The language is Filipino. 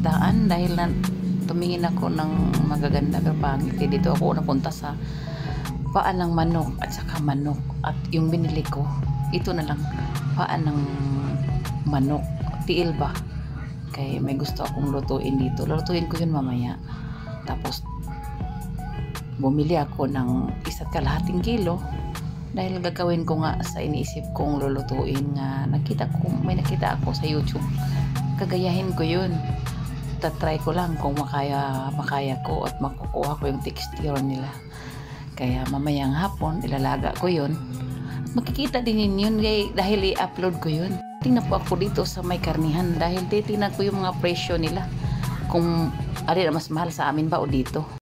isdaan dahil na tumingin ako ng magaganda pero pangit. Dito ako napunta sa paa ng manok at saka manok. At yung binili ko, ito na lang, paa ng manok. Tiil ba? Kaya may gusto akong lutuin dito. Lutuin ko yun mamaya. Tapos, bumili ako ng 1.5 kilo. Dahil gagawin ko nga sa iniisip kong lulutuin nga may nakita ako sa YouTube. Kagayahin ko yun. Tatry ko lang kung makaya ko at makukuha ko yung texture nila. Kaya mamayang hapon, ilalaga ko yun. At makikita din yun dahil i-upload ko yun. Tingnan po ako dito sa may karnihan dahil titingnan ko yung mga presyo nila. Kung alin na mas mahal sa amin ba o dito.